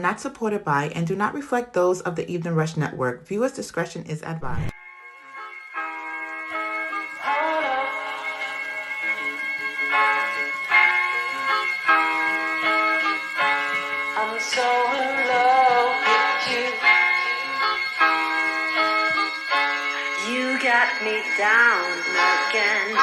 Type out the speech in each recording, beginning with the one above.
Not supported by and do not reflect those of the Evening Rush Network. Viewers' discretion is advised. I'm so in love with you. You got me down again.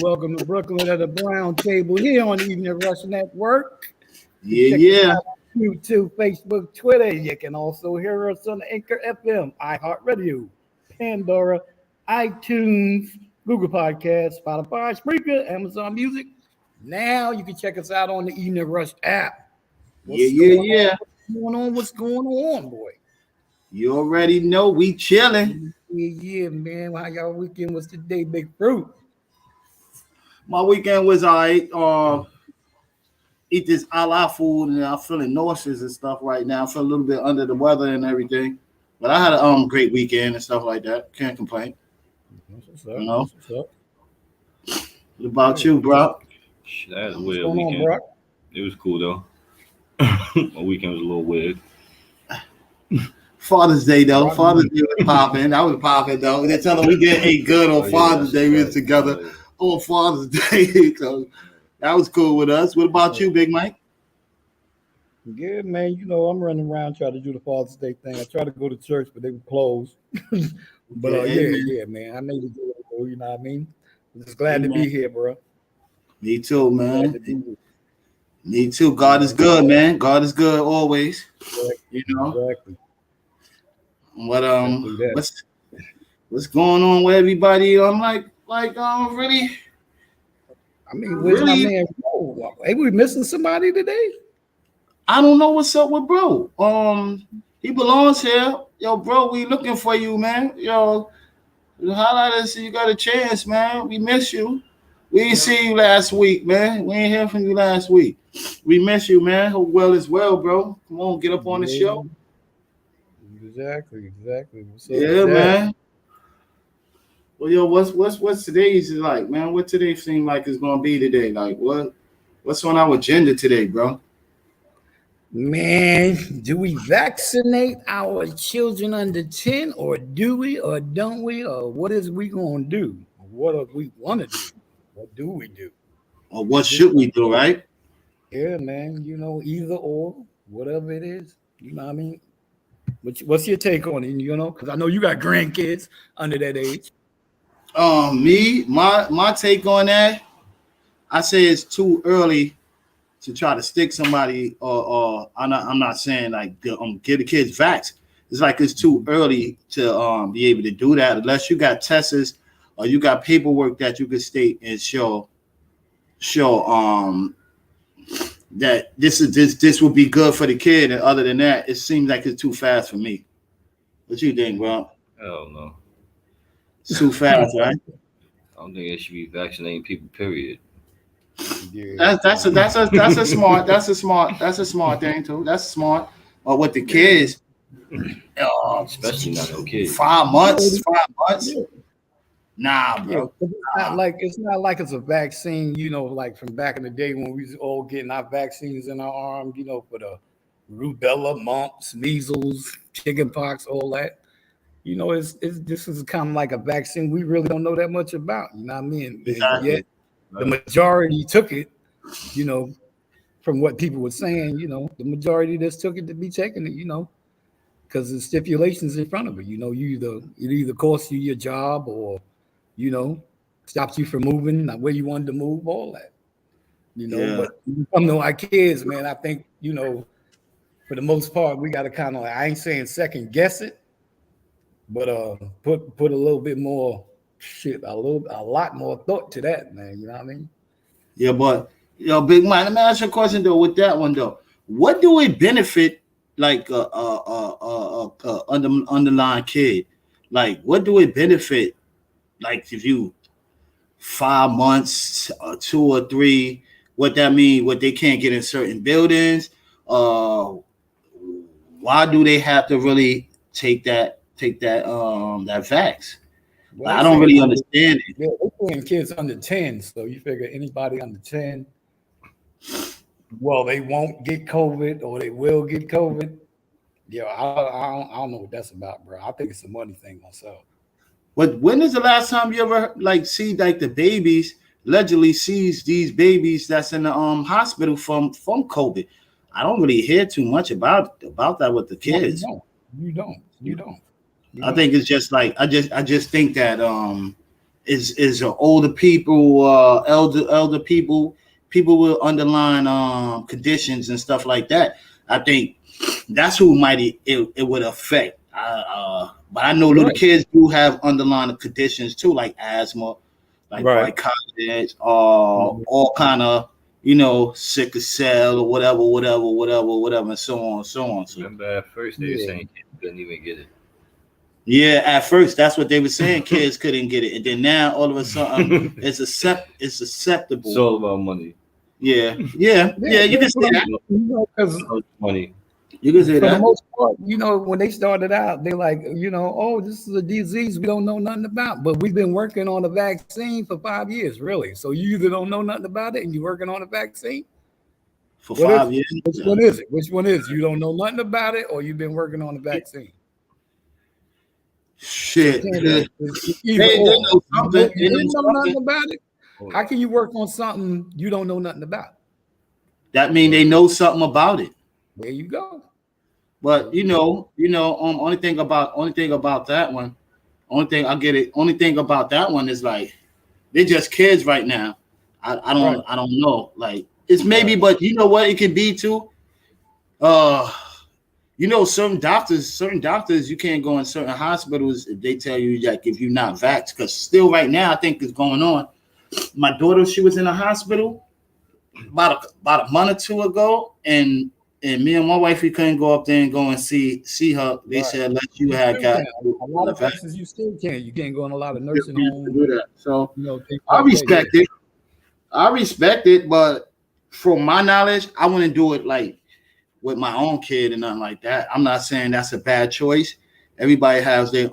Welcome to Brooklyn at the Browtable here on the Evening Rush Network. Yeah. YouTube, Facebook, Twitter. You can also hear us on Anchor FM, iHeartRadio, Pandora, iTunes, Google Podcasts, Spotify, Spreaker, Amazon Music. Now you can check us out on the Evening Rush app. What's going on, boy? You already know we chilling. Yeah, man. How y'all weekend was today, Big Fruit? My weekend was all right. Eat this a la food, and I'm feeling nauseous and stuff right now. I feel a little bit under the weather and everything. But I had a great weekend and stuff like that. Can't complain. What's up? You know? What's up? What about you, bro? That was a weird weekend. It was cool though. My weekend was a little weird. Father's Day though. Father's Day was popping. That was popping though. They tell them we get ate good on Father's Day. We was together on Father's Day. So that was cool with us. What about you, Big Mike? Yeah, man. You know, I'm running around trying to do the Father's Day thing. I tried to go to church, but they were closed. But yeah, man. I made it good. You know what I mean? I'm just glad to be here, bro. Me too, man. Me too. God is good, man. God is good always. Exactly. You know. Exactly. What what's going on with everybody? I'm like really. I mean, where's my man? Hey, we missing somebody today? I don't know what's up with bro. He belongs here. Yo, bro, we looking for you, man. Yo, highlight us. You got a chance, man. We miss you. We didn't see you last week, man. We ain't hear from you last week. We miss you, man. Hope well as well, bro. Come on, get up on the show. Exactly. Yeah, man. Well, yo, what's today's like, man? What today seem like is gonna be today? Like, what's on our agenda today, bro? Man, do we vaccinate our children under 10, or do we, or don't we, or what is we gonna do? What do we want to do? What do we do? Or what should we do, right? Yeah, man. You know, either or, whatever it is. You know what I mean? What's your take on it? You know, because I know you got grandkids under that age. My take on that, I say it's too early to try to stick somebody, or I'm not saying like give the kids vax. It's like it's too early to be able to do that unless you got tests or you got paperwork that you could state and show that this would be good for the kid, and other than that, it seems like it's too fast for me. What you think, bro? Hell no. It's too fast, right? I don't think they should be vaccinating people, period. Yeah. That's a smart thing too. That's smart. Or with the kids, especially not no kids. 5 months. Nah, bro. It's not like it's a vaccine, you know, like from back in the day when we was all getting our vaccines in our arm, you know, for the rubella, mumps, measles, chickenpox, all that. You know, this is kind of like a vaccine we really don't know that much about. You know what I mean? Exactly. Yet the majority took it, you know, from what people were saying, you know, the majority just took it to be taking it, you know, because the stipulations in front of it. You know, it either costs you your job or, you know, stops you from moving, not where you wanted to move, all that. You know, yeah. But when you come to our kids, man, I think, you know, for the most part, we got to kind of, I ain't saying second guess it, but put a little bit more a lot more thought to that, man. You know what I mean? Yeah, but Big Mike, let me ask you a question though. With that one though, what do it benefit like underlying kid? Like, what do it benefit? Like, if you 5 months, 2 or 3, what that mean? What they can't get in certain buildings? why do they have to really take that that vax? Well, I don't really understand it. They're putting kids under 10, so you figure anybody under 10, well, they won't get COVID or they will get COVID. Yeah, I don't know what that's about, bro. I think it's a money thing myself. But when is the last time you ever see the babies allegedly sees these babies that's in the hospital from COVID? I don't really hear too much about that with the kids. You don't. I think it's just I just think that is older people, elder people with underlying conditions and stuff like that. I think that's who it would affect. But I know little kids do have underlying conditions too, like asthma, like bronchitis, all kind of sickle cell or whatever, and so on and so on. So remember at first they were saying kids couldn't even get it. Yeah, at first that's what they were saying. Kids couldn't get it, and then now all of a sudden it's acceptable. It's all about money. Yeah. You can say that. Because money. You can say that. For the most part, when they started out, they're like, oh, this is a disease we don't know nothing about, but we've been working on a vaccine for 5 years, really. So you either don't know nothing about it and you're working on a vaccine for 5 years. Which one is it? Which one is you don't know nothing about it, or you've been working on a vaccine? Shit. They know something. You don't know nothing about it. How can you work on something you don't know nothing about? That means they know something about it. There you go. But only thing about that one, only thing about that one is like they're just kids right now. I don't know. Like it's maybe, but you know what it could be too. Certain doctors, you can't go in certain hospitals if they tell you like if you're not vaxxed. Because still right now, I think it's going on. My daughter, she was in a hospital about a month or two ago, and me and my wife, we couldn't go up there and go and see her. They said unless you had got a lot of places, you still can't. You can't go in a lot of nursing homes. Do that. So I respect it. I respect it, but from my knowledge, I wouldn't do it like with my own kid and nothing like that. I'm not saying that's a bad choice. Everybody has their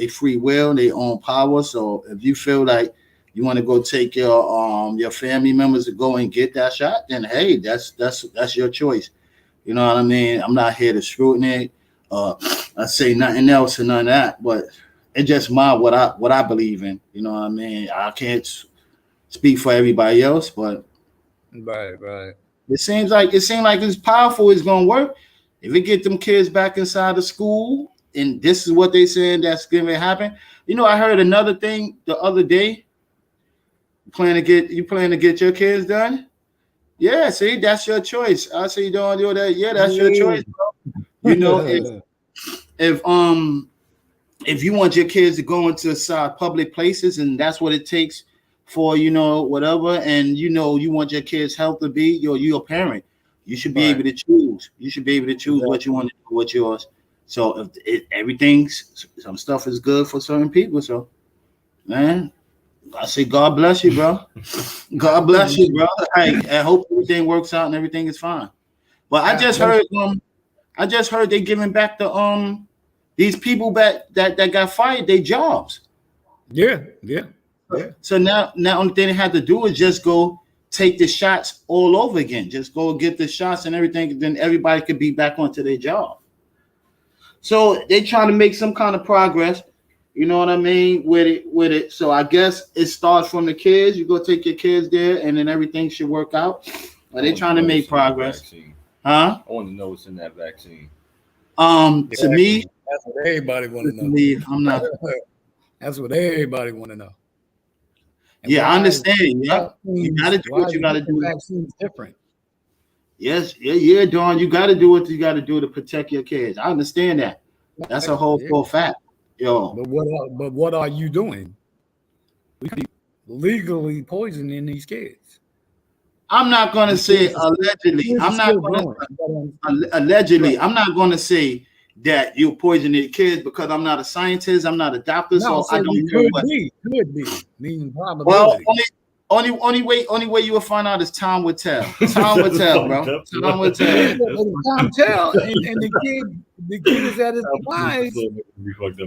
free will, their own power. So if you feel like you want to go take your family members to go and get that shot, then hey, that's your choice. You know what I mean? I'm not here to scrutiny. I say nothing else and none of that, but it's just what I believe in. You know what I mean? I can't speak for everybody else, but right. It seems like it's powerful. It's gonna work if we get them kids back inside the school, and this is what they saying that's gonna happen. I heard another thing the other day. You plan to get your kids done? Yeah, see, that's your choice. I see you don't do that. Yeah, that's your choice, bro. If you want your kids to go into public places and that's what it takes for whatever, and you want your kids' health to be, you're a parent. You should be able to choose. You should be able to choose what you want to do with yours. So if some stuff is good for certain people. So, man, I say God bless you, bro. God bless you, bro. I hope everything works out and everything is fine. But I just heard they giving back these people back that got fired their jobs. Yeah. So now only thing they have to do is just go take the shots all over again. Just go get the shots and everything. Then everybody could be back onto their job. So they trying to make some kind of progress. You know what I mean? With it. So I guess it starts from the kids. You go take your kids there, and then everything should work out. But they trying to make progress. Huh? I want to know what's in that vaccine. To me, that's what everybody want to know. Me, I'm not. That's what everybody want to know. And I understand. Yeah, you got to do what you got to do. Vaccine's different. Yes, yeah, Dawn. You got to do what you got to do to protect your kids. I understand that. That's a whole full fact. Yo. But what are you doing? We could be legally poisoning these kids. I'm not going to say allegedly. I'm not going to say that you're poisoning kids because I'm not a scientist. I'm not a doctor, so I don't know. Could be. Meaning probability. Only way you will find out is time will tell. Time will tell, bro. Time will tell. Time tell, and the kid is at his demise.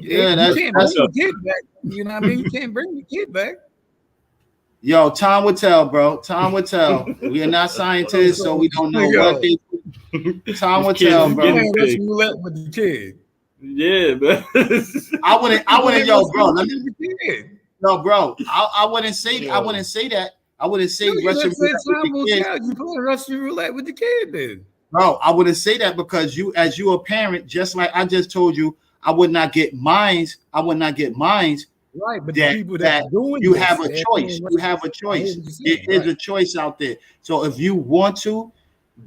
Yeah, you can't bring the kid back. You know what I mean? You can't bring the kid back. Yo, time will tell, bro. Time will tell. We are not scientists, so we don't know what they. Time will tell, bro. Russian roulette with the kid. Yeah, man. I wouldn't, yo, bro. No, bro. I wouldn't say. I wouldn't say that. I wouldn't say Russian roulette with the kid. You playing Russian roulette with the kid, then. Bro, I wouldn't say that because as you a parent, just like I just told you, I would not get mines. I would not get mines. Right, but that, the people that doing you this, have a choice. You have a choice. There is a choice out there. So if you want to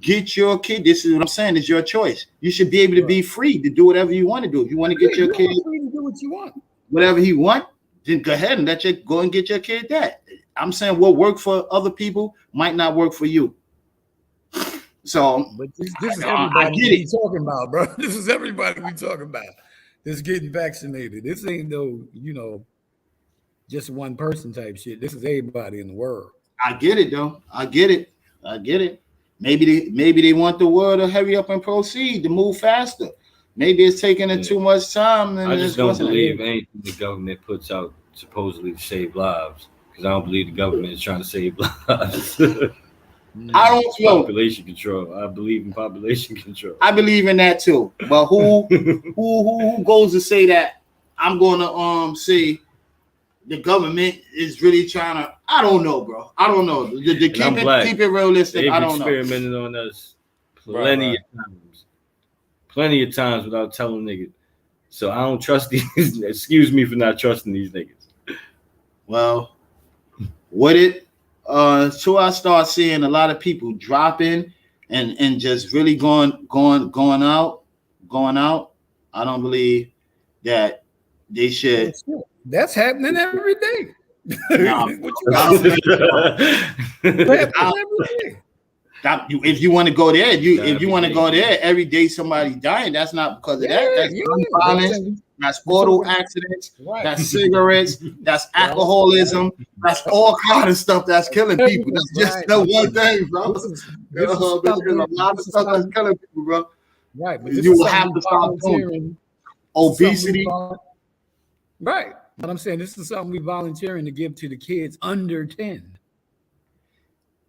get your kid, this is what I'm saying. It's your choice. You should be able to be free to do whatever you want to do. If you want to get your kid, free to do what you want, whatever he want, then go ahead and go and get your kid that. I'm saying what worked for other people might not work for you. So, but this is everybody we talking about, bro. This is everybody we talking about. This getting vaccinated. This ain't no, just one person type shit. This is everybody in the world. I get it though. I get it. Maybe they want the world to hurry up and proceed to move faster. Maybe it's taking it too much time. I just don't believe anything the government puts out supposedly to save lives, because I don't believe the government is trying to save lives. I don't know. Population control. I believe in population control. I believe in that too. But who goes to say that? I'm going to say the government is really trying to. I don't know, bro. I don't know. Keep it realistic. They've I don't know. Experimented on us plenty of times without telling niggas. So I don't trust these. Excuse me for not trusting these niggas. Well, so I start seeing a lot of people dropping and just really going out. I don't believe that they should. That's happening every day. If you want to go there, if you want to go there, every day somebody dying. That's not because of that. That's violence. That's auto accidents. Right. That's cigarettes. That's alcoholism. That's all kind of stuff that's killing people. That's just the one thing, bro. There's a lot of stuff that's killing people, bro. Right, but you will have to stop doing obesity. Right, but I'm saying this is something we volunteering to give to the kids under 10.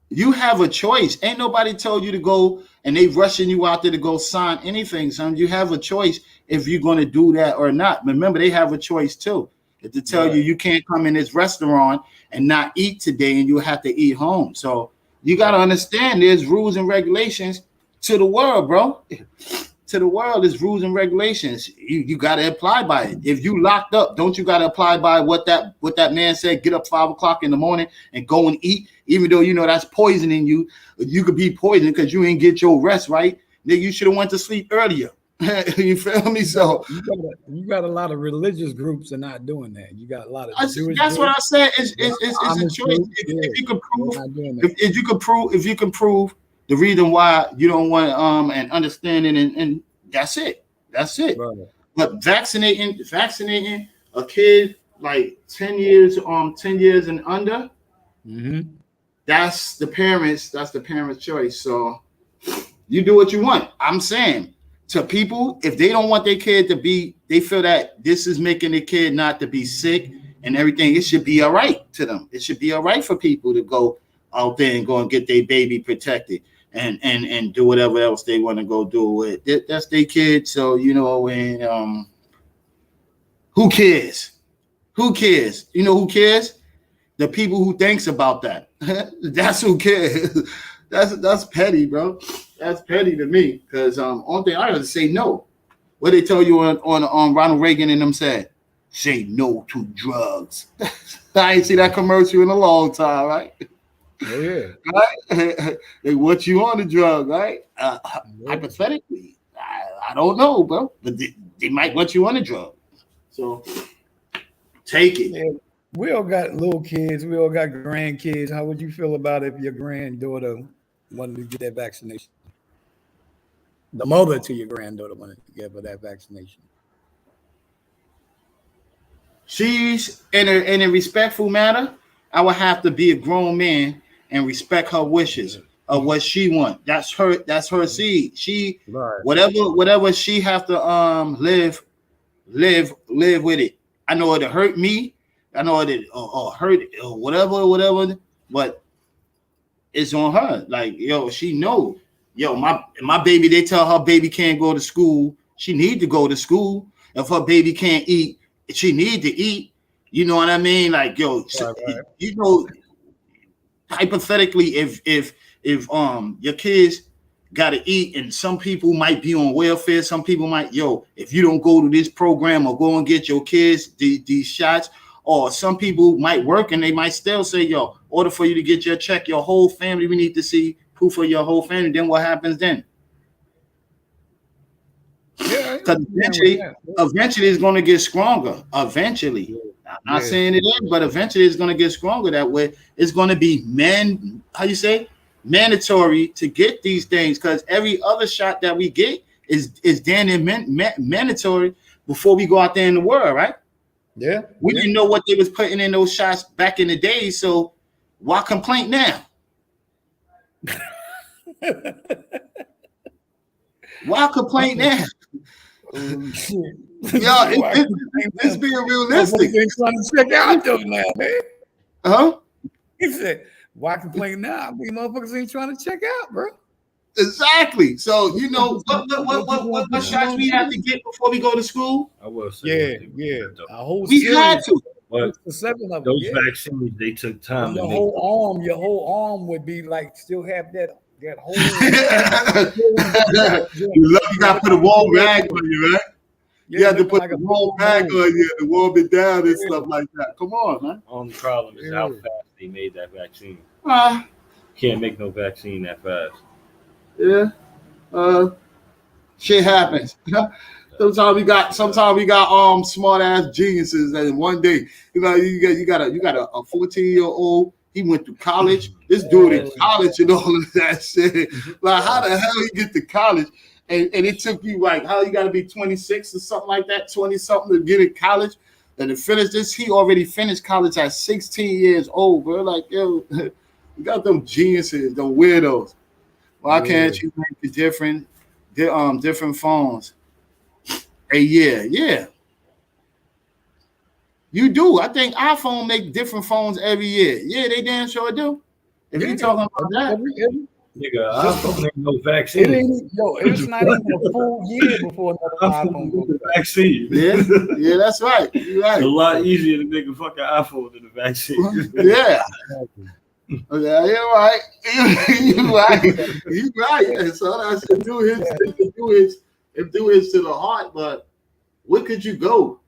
You have a choice. Ain't nobody told you to go and they rushing you out there to go sign anything, son. You have a choice if you're going to do that or not. Remember, they have a choice too. If to tell you can't come in this restaurant and not eat today and you have to eat home. So you got to understand there's rules and regulations to the world, bro. To the world is rules and regulations. You got to apply by it. If you locked up, don't you got to apply by what that man said? Get up 5 o'clock in the morning and go and eat, even though you know that's poisoning you. You could be poisoned because you ain't get your rest right. Then you should have went to sleep earlier. You feel me? So you got a lot of religious groups are not doing that. You got a lot of Jewish that's groups. what I said. It's a choice. If you can prove the reason why you don't want and understanding and that's it. Right. But vaccinating a kid like 10 years and under, that's the parents' choice. So you do what you want. I'm saying to people, if they don't want their kid to be, they feel that this is making the kid not to be sick and everything, it should be all right to them. It should be all right for people to go out there and go and get their baby protected and do whatever else they want to go do with it. That's their kid. So, you know, and who cares? Who cares? You know who cares? The people who thinks about that. That's who cares. That's petty, bro. That's petty to me. Because only thing I gotta say no. What they tell you on Ronald Reagan and them said, say no to drugs. I ain't see that commercial in a long time, right? Oh, yeah. Right? They want you on the drug, right? Hypothetically, I don't know, bro. But they might want you on the drug. So take it. Yeah. We all got little kids. We all got grandkids. How would you feel about if your granddaughter wanted to get that vaccination? The mother to your granddaughter wanted to get that vaccination. She's in a respectful manner. I would have to be a grown man and respect her wishes of what she wants. That's her seed. She Right. whatever she have to live with it. I know it'll hurt me. I know it or hurt or whatever, but it's on her. Like, yo, she know. Yo, my baby, they tell her baby can't go to school. She need to go to school. If her baby can't eat, she need to eat. You know what I mean? Like, yo, Right. you know, hypothetically, if your kids gotta eat, and some people might be on welfare, some people might, if you don't go to this program or go and get your kids these shots, or some people might work and they might still say, order for you to get your check, your whole family, we need to see proof of your whole family. Then what happens then? Yeah. Because eventually it's going to get stronger. Eventually. I'm not saying it is, but eventually it's going to get stronger that way. It's going to be mandatory to get these things, because every other shot that we get is damn near mandatory before we go out there in the world, right? Yeah. We didn't know what they was putting in those shots back in the day, so why complain now? Why complain now? It's being realistic. Trying to check out though now, man. Huh? He said, "Why complain now? These motherfuckers ain't trying to check out, bro." Exactly. So what shots we have to get before we go to school? I will say, A whole we had to. But seven of those them, vaccines, they took time. Your whole arm would be like still have that whole. You got to put a warm bag on you, right? You have to put like a warm bag on you to warm it down and stuff like that. Come on, man. Only problem is how fast they made that vaccine. Can't make no vaccine that fast. Yeah. Shit happens. Sometimes we got smart ass geniuses, and one day, you got a 14-year-old. He went to college. This dude in college and all of that shit. Like, how the hell he get to college? And it took you like, how you got to be 26 or something like that, 20 something to get in college, and to finish this. He already finished college at 16 years old, bro. Like, yo, you got them geniuses, them weirdos. Why can't you make the different phones a year? Yeah. You do. I think iPhone make different phones every year. Yeah, they damn sure do. If you're talking about that. Nigga, iPhone ain't no vaccine. It's not even a full year before another iPhone goes vaccine. Yeah, that's right. You're right. It's a lot easier to make a fucking iPhone than a vaccine. Yeah. Yeah, you're right. You're right. And so that should do his to the heart. But where could you go?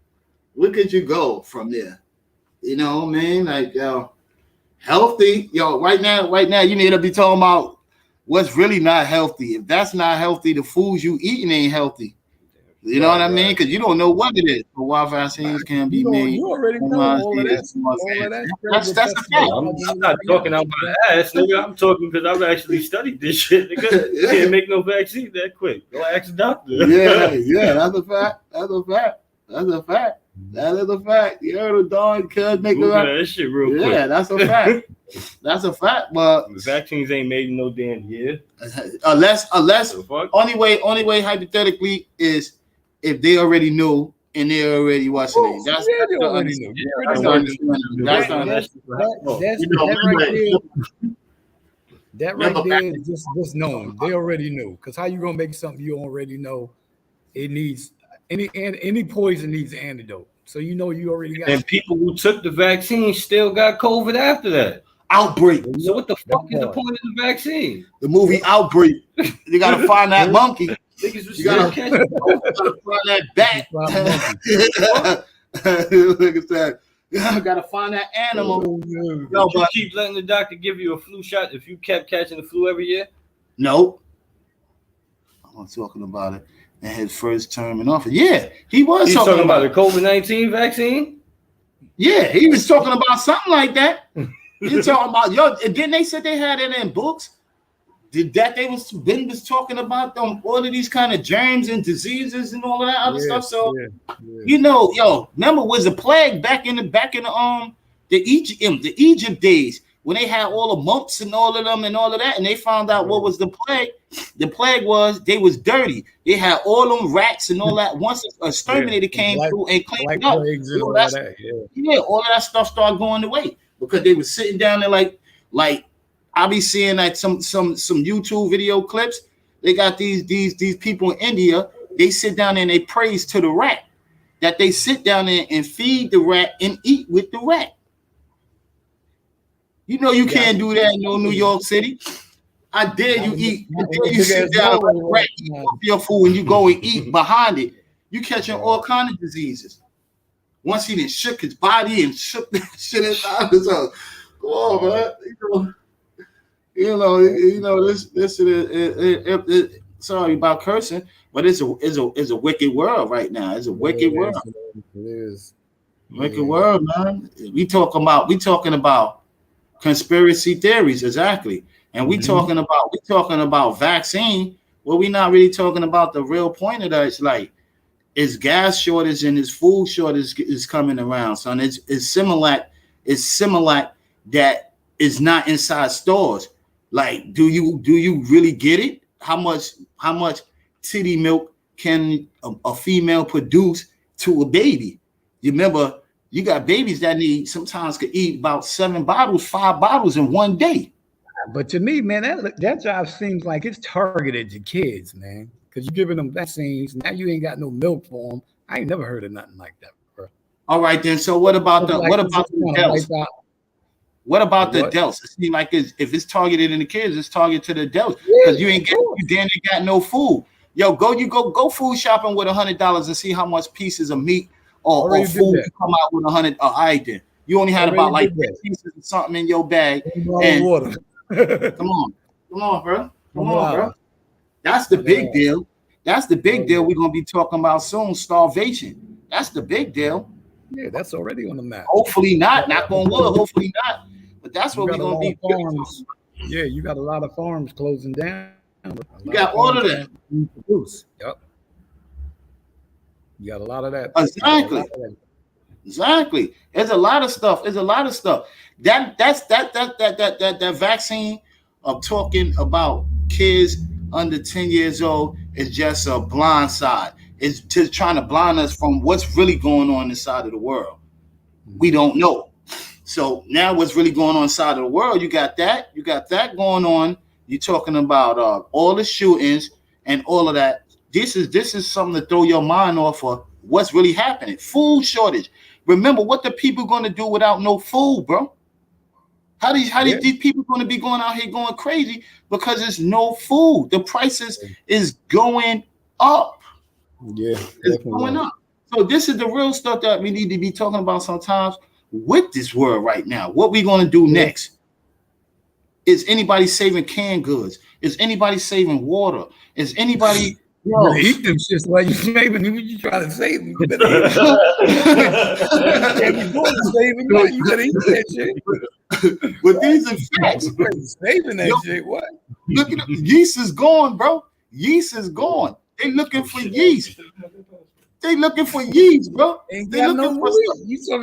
Where could you go from there? You know, man, like healthy. Right now, you need to be talking about what's really not healthy. If that's not healthy, the foods you eating ain't healthy. You know what I mean? Because you don't know what it is. So why vaccines can be made. You already know all of that. That's a fact. I'm not talking out my ass, nigga. I'm talking because I've actually studied this shit. Nigga, you can't make no vaccine that quick. Go ask the doctor. Yeah, that's a fact. That is a fact. You heard of Don could make that shit real quick. Yeah, that's a fact. That's a fact. But the vaccines ain't made in no damn year. Unless only way hypothetically is if they already knew and they already watching it. That's they already knew. That right there is just known. They already knew. Because how you gonna make something you already know? It needs any poison needs an antidote. So you already got. And people who took the vaccine still got COVID after that. Outbreak. So what the fuck is the point of the vaccine? The movie Outbreak. You gotta find that monkey. You gotta find that bat. Look at that. You gotta find that animal. But you keep letting the doctor give you a flu shot if you kept catching the flu every year? Nope. I'm talking about it in his first term in office. Yeah, he was talking about the COVID-19 vaccine. Yeah, he was talking about something like that. He's talking about didn't they say they had it in books? Did that they was talking about them all of these kind of germs and diseases and all of that other stuff. So remember was a plague back in the the Egypt days when they had all the monks and all of them and all of that, and they found out what was the plague. The plague was they was dirty. They had all them rats and all that. Once a exterminator came through and cleaned it up, all that, all of that stuff started going away because they were sitting down there like I be seeing like some YouTube video clips. They got these people in India. They sit down there and they praise to the rat that they sit down there and feed the rat and eat with the rat. You know you can't do that in New York City. I dare you eat. I dare you sit down and let the rat eat off your food and you go and eat behind it. You catching all kind of diseases. Once he done shook his body and shook that shit inside his house. Come on, man. You know this is sorry about cursing, but it's a wicked world right now. It's a wicked world. It is wicked world, man. We talking about conspiracy theories, exactly. And we talking about vaccine. Well, we not really talking about the real point of that. It's like it's gas shortage and it's food shortage is coming around. So it's similar that is not inside stores. Like, do you really get it? How much titty milk can a female produce to a baby? You remember, you got babies that sometimes could eat about 5 bottles in one day. But to me, man, that job seems like it's targeted to kids, man. Because you're giving them vaccines. Now you ain't got no milk for them. I ain't never heard of nothing like that, bro. All right, then. So what about the adults? What about the adults? It seems like if it's targeted in the kids, it's targeted to the adults because you damn got no food. Yo, go food shopping with $100 and see how much pieces of meat or food you come out with 100. Then you only had about like 10 pieces of something in your bag. And water. Come on, bro. Come on, bro. That's the big deal. That's the big deal we're gonna be talking about soon. Starvation. That's the big deal. Yeah, that's already on the map. Hopefully not. Not gonna work. Hopefully not. But that's what we're gonna be. Farms. Yeah, you got a lot of farms closing down. You got all of that. Yep. You got a lot of that. Exactly. There's a lot of stuff. That vaccine of talking about kids under 10 years old is just a blind side. It's just trying to blind us from what's really going on inside of the world. We don't know. So now what's really going on inside of the world, you got that going on. You're talking about all the shootings and all of that. This is something to throw your mind off of what's really happening. Food shortage. Remember what the people going to do without no food, bro? How these people going to be going out here going crazy because there's no food? The prices is going up. Yeah, it's going up. So this is the real stuff that we need to be talking about sometimes with this world right now. What we going to do next? Is anybody saving canned goods? Is anybody saving water? Is anybody eat them shit while you saving them? You trying to save them? You better eat that shit. But these are facts. Saving that shit. What? Look at yeast is gone, bro. Yeast is gone. They looking for yeast. They looking for yeast, bro. They looking for $8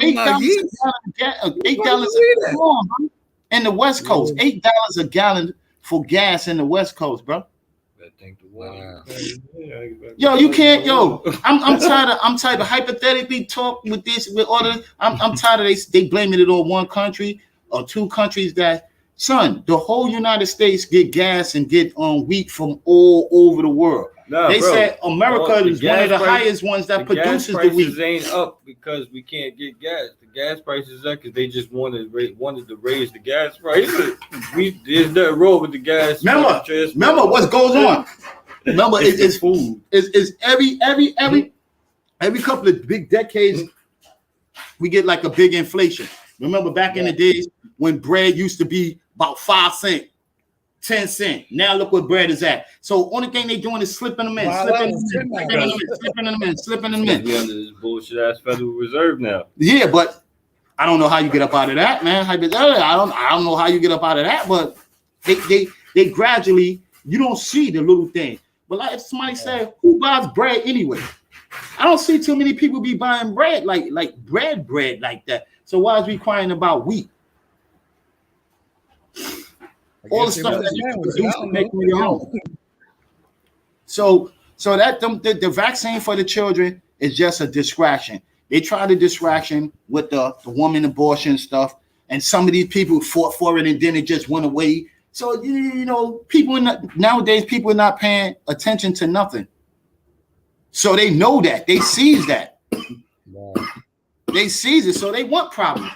a gallon in the West Coast. $8 a gallon for gas in the West Coast, bro. Wow. Yo, you can't. Yo, I'm tired of hypothetically talk with this with all the. I'm tired of they blaming it on one country or two countries. That son, the whole United States get gas and get wheat from all over the world. Nah, they said America is one of the highest ones that produces the wheat. Prices ain't up because we can't get gas. The gas prices up because they just wanted to raise the gas prices. There's nothing wrong with the gas. Remember what goes on. Remember, it's food. It's every couple of big decades we get like a big inflation. Remember back in the days when bread used to be about 5 cents. 10 cents. Now look what bread is at. So only thing they doing is slipping them in. We under this bullshit ass Federal Reserve now. Yeah, but I don't know how you get up out of that, man. I don't know how you get up out of that, but they gradually, you don't see the little thing. But like if somebody said, who buys bread anyway? I don't see too many people be buying bread like bread like that. So why is we crying about wheat? All the stuff that you produce to make on your own. So that the vaccine for the children is just a distraction. They try the distraction with the woman abortion stuff, and some of these people fought for it and then it just went away. So people nowadays people are not paying attention to nothing. So they know that they seize that. Wow. They seize it, so they want problems.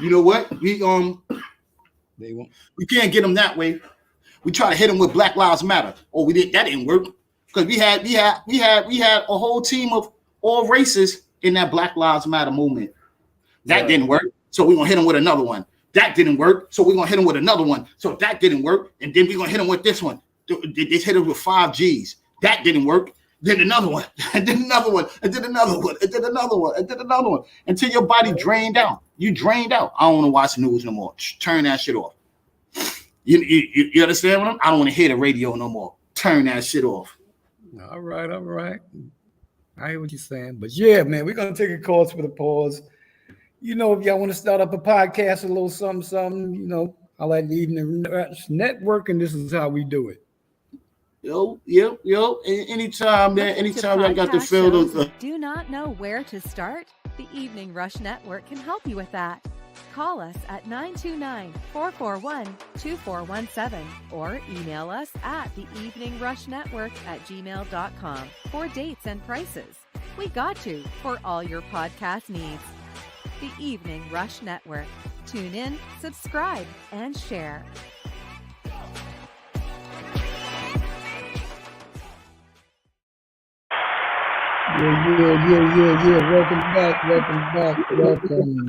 You know what? We can't get them that way. We try to hit them with Black Lives Matter. Oh, that didn't work because we had a whole team of all races in that Black Lives Matter movement. That didn't work, so we're gonna hit them with another one. That didn't work, so we're gonna hit them with another one. So that didn't work, and then we're gonna hit them with this one. They hit them with 5 Gs. That didn't work. Then another one, and then another one, and then another one, and then another one, and then another one, until your body drained out. You drained out. I don't want to watch the news no more. Turn that shit off. You understand what I don't want to hear the radio no more. Turn that shit off. All right. I hear what you're saying. But yeah, man, we're going to take a course for the pause. If y'all want to start up a podcast, a little something, I like the Evening Rush Network, and this is how we do it. Yo. Anytime, man. Anytime I got to feel those. Do not know where to start? The Evening Rush Network can help you with that. Call us at 929-441-2417 or email us at theeveningrushnetwork@gmail.com for dates and prices. We got you for all your podcast needs. The Evening Rush Network. Tune in, subscribe, and share. Yeah. Welcome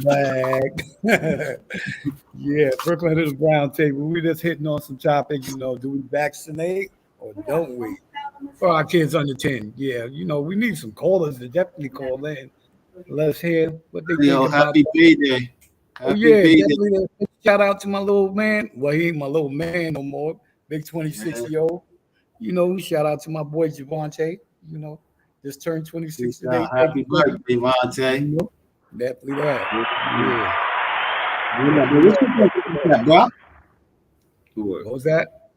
back. Yeah, Brooklyn Hills Brown Table. We just hitting on some topics, do we vaccinate or don't we? For our kids under 10. Yeah, we need some callers to definitely call in. Let's hear what they think about. Happy birthday. Definitely. Shout out to my little man. Well, he ain't my little man no more. Big 26-year-old. Shout out to my boy Javante, just turned 26 today. Happy birthday, Monte. Definitely that. Yeah. Bro? What was that?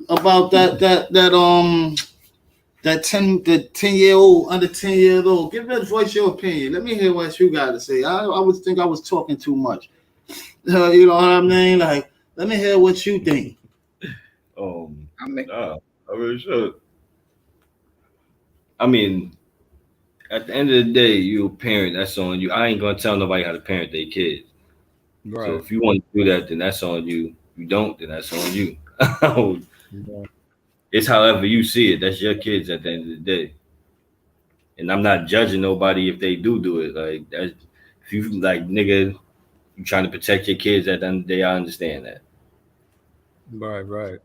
About that 10-year-old, under 10 years old. Give that voice your opinion. Let me hear what you got to say. I would think I was talking too much. You know what I mean? Like, let me hear what you think. I really should. I mean, at the end of the day, you're a parent. That's on you. I ain't gonna tell nobody how to parent their kids. Right. So if you want to do that, then that's on you. If you don't, then that's on you. It's however you see it. That's your kids at the end of the day. And I'm not judging nobody if they do it. Like, that's, if you nigga, you trying to protect your kids at the end of the day, I understand that. Right.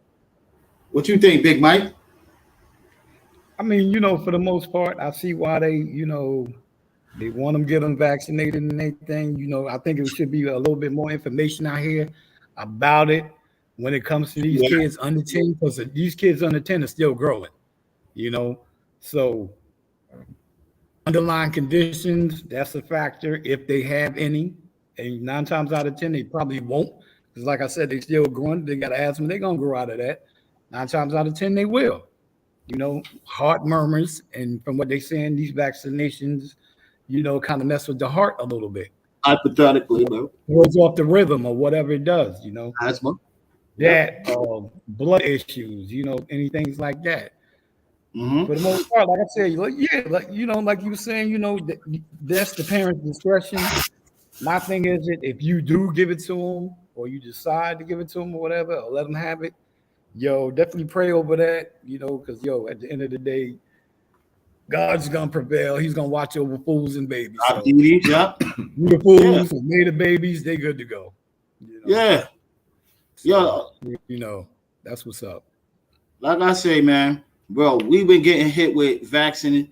What you think, Big Mike? I mean, for the most part, I see why they want them to get them vaccinated and everything. I think it should be a little bit more information out here about it when it comes to these kids under 10, because these kids under 10 are still growing, So underlying conditions, that's a factor if they have any. And 9 times out of 10, they probably won't. Because like I said, they still growing. They got asthma. They're going to grow out of that. 9 times out of 10, they will. Heart murmurs, and from what they're saying, these vaccinations, kind of mess with the heart a little bit. Hypothetically, bro. Throws off the rhythm or whatever it does, Asthma. That, blood issues, anything like that. Mm-hmm. For the most part, like I said, like you were saying, that's the parent's discretion. My thing is that if you do give it to them, or you decide to give it to them or whatever, or let them have it, definitely pray over that, because at the end of the day, God's gonna prevail. He's gonna watch over fools and babies. So, the fools and made the babies, they good to go. That's what's up. Like I say, man, bro, we've been getting hit with vaccines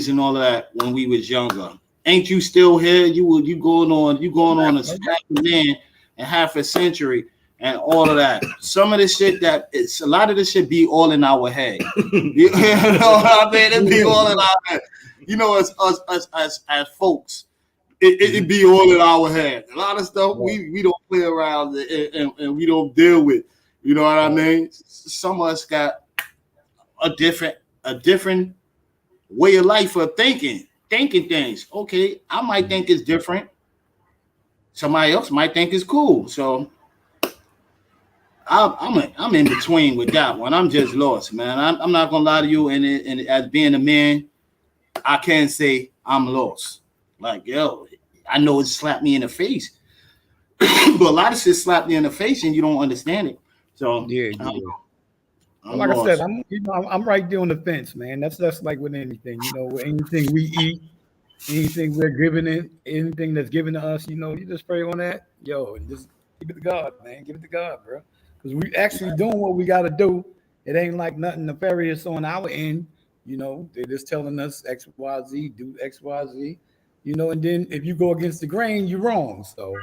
and all of that when we was younger. Ain't you still here? You going on a half a man and half a century. And all of that. Some of this shit a lot of this shit be all in our head. You know what I mean? It be all in our head. As folks, it be all in our head. A lot of stuff we don't play around and we don't deal with. You know what I mean? Some of us got a different way of life of thinking things. Okay, I might think it's different. Somebody else might think it's cool. So I'm in between with that one. I'm just lost, man. I'm not gonna lie to you. And as being a man, I can't say I'm lost. Like, yo, I know it slapped me in the face, but a lot of shit slapped me in the face, and you don't understand it. So yeah. I'm Like lost. I said, I'm right there on the fence, man. That's like with anything, with anything we eat, anything we're giving it, anything that's given to us, you just pray on that, and just give it to God, man. Give it to God, bro. Because we actually doing what we got to do. It ain't like nothing nefarious on our end. They're just telling us X, Y, Z, do X, Y, Z. And then if you go against the grain, you're wrong. So,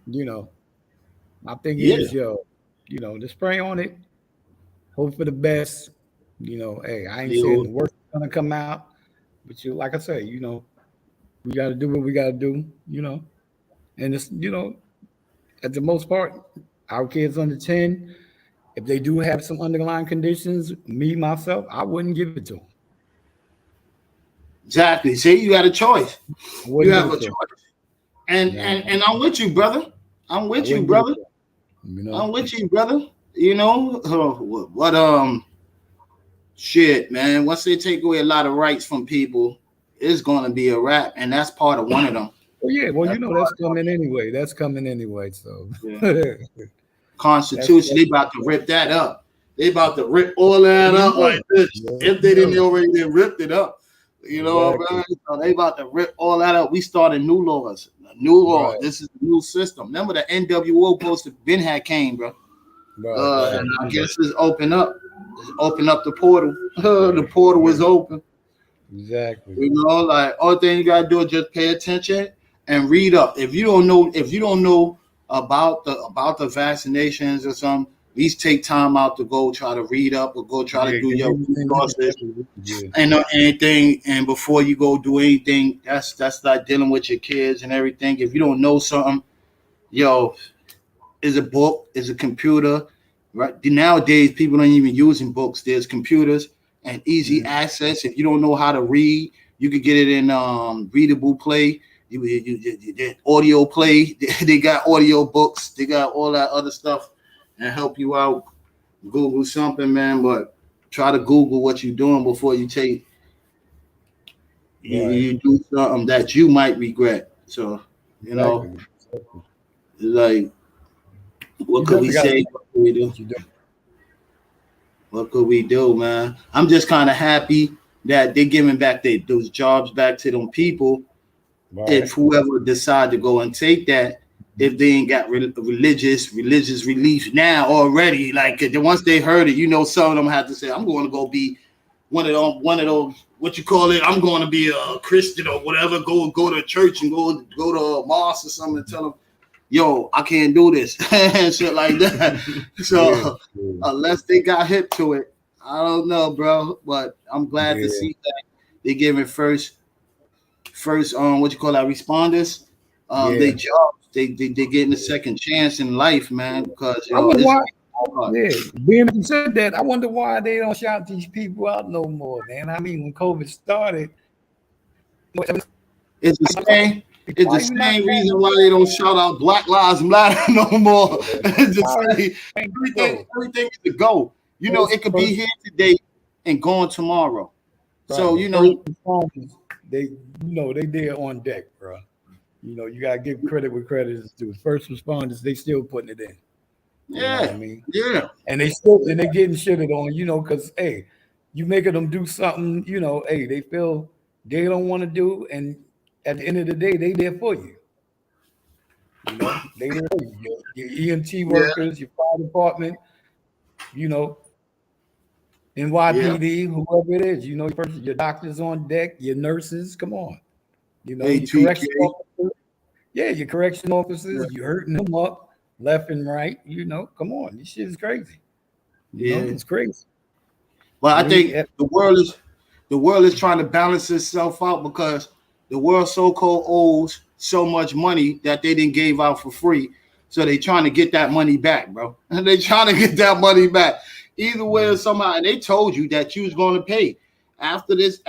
my thing is, just pray on it. Hope for the best. Hey, I ain't saying the worst is gonna come out, but like I say, we gotta do what we gotta do, And it's, at the most part, our kids under 10, if they do have some underlying conditions, myself, I wouldn't give it to them. Exactly. See, you got a choice. You have a choice. And I'm with you, brother. I'm with you, brother. I'm with you, brother. Shit, man. Once they take away a lot of rights from people, it's gonna be a wrap, and that's part of one of them. Well, yeah. Well, that's coming anyway. That's coming anyway. So, Constitution, they about to rip that up. They about to rip all that up like this. If they didn't already ripped it up, man. So they about to rip all that up. We started new laws. Right. This is the new system. Remember the NWO post that Ben had came, bro. Right. And I guess it's open up. Open up the portal. The portal was open. Exactly. Like all thing you gotta do is just pay attention and read up. If you don't know about the vaccinations or something, at least take time out to go try to read up or go try to do your process and not anything. And before you go do anything, that's like dealing with your kids and everything. If you don't know something, is a book, is a computer, right? Nowadays, people aren't even using books. There's computers and easy access. If you don't know how to read, you can get it in Readable Play. You audio play. They got audio books. They got all that other stuff and help you out. Google something, man, but try to Google what you're doing before you take. You do something that you might regret. So like, what could we say? What could we do? What could we do, man? I'm just kind of happy that they're giving back those jobs back to them people. Right. If whoever decide to go and take that, if they ain't got religious relief now already, like once they heard it, some of them have to say, I'm going to go be one of those, what you call it? I'm going to be a Christian or whatever. Go to church and go to a mosque or something and tell them, yo, I can't do this and shit like that. So unless they got hip to it, I don't know, bro. But I'm glad to see that they giving first what you call that, responders they jobs. They getting a second chance in life, man. Because I wonder why. Being you said that, I wonder why they don't shout these people out no more, man. I mean, when COVID started, it's the same. It's the same reason why they don't shout out Black Lives Matter no more. It's the same. Everything is a go. It could be here today and gone tomorrow. Right. So they there on deck, bro. You gotta give credit where credit is due. First responders, they still putting it in. You know what I mean? Yeah. And they getting shitted on, because you making them do something, they feel they don't want to do, and at the end of the day, they there for you. They there for you. Your EMT workers, your fire department, NYPD, whoever it is, your doctors on deck, your nurses, come on. Your correction officers. Yeah, your correction officers, you hurting them up left and right. Come on, this shit is crazy. It's crazy. But I think the world is trying to balance itself out because the world so-called owes so much money that they didn't give out for free. So they trying to get that money back, bro. And they trying to get that money back. Either way or somehow, and they told you that you was going to pay. After this,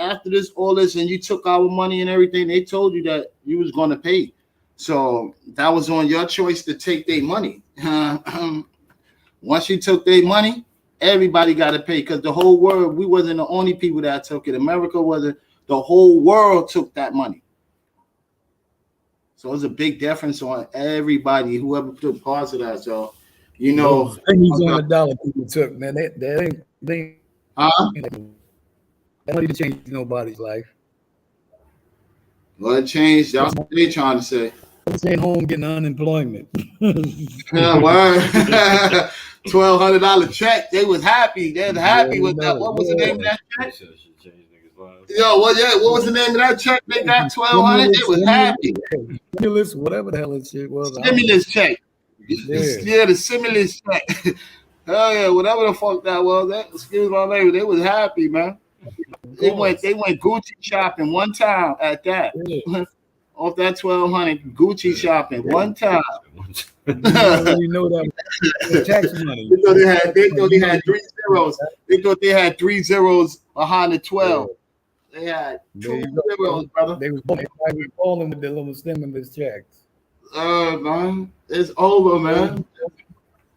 all this, and you took our money and everything, they told you that you was going to pay. So that was on your choice to take their money. Once you took their money, everybody got to pay, because the whole world, we wasn't the only people that took it. America wasn't, the whole world took that money. So it's a big difference on everybody, whoever took parts of that. So, you know, pennies on the dollar people took, man. They don't need to change nobody's life. Well, it changed. That's what they trying to say. Staying home getting unemployment. Yeah, word. $1,200 check. They was happy. They was happy with that. What was the name of that check? Yo, what was the name of that check? They got $1,200. They was happy. Stimulus, whatever the hell that shit was. Stimulus check. Yeah, the stimulus check. Hell yeah, whatever the fuck that was. That, excuse my language. They was happy, man. They went Gucci shopping one time at that. Yeah. Off that $1,200 Gucci shopping one time. You know that tax money. They thought they had 3 zeros. They thought they had 3 zeros behind the 12. They had 2 zeros, brother. They were falling with the little stimulus checks. Man, it's over, man.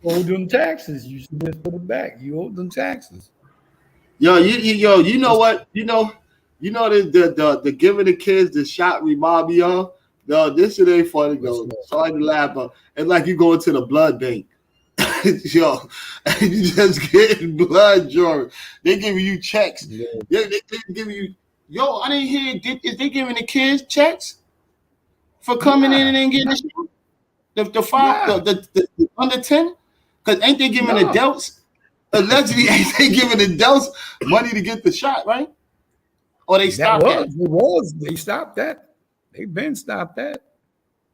You owe them taxes. You should just put it back. You owe them taxes. Yo, you know what? You know the giving the kids the shot remind me of. No, this shit ain't funny though. Sorry to laugh, but it's like you going to the blood bank. Yo, and you just getting blood drawing. They giving you checks. Yeah. They giving you. Yo, I didn't hear. Is they giving the kids checks for coming in and getting the under 10? Because ain't they giving adults? Allegedly, ain't they giving adults money to get the shot, right? Or they stopped that? They stopped that. They've been stopped that.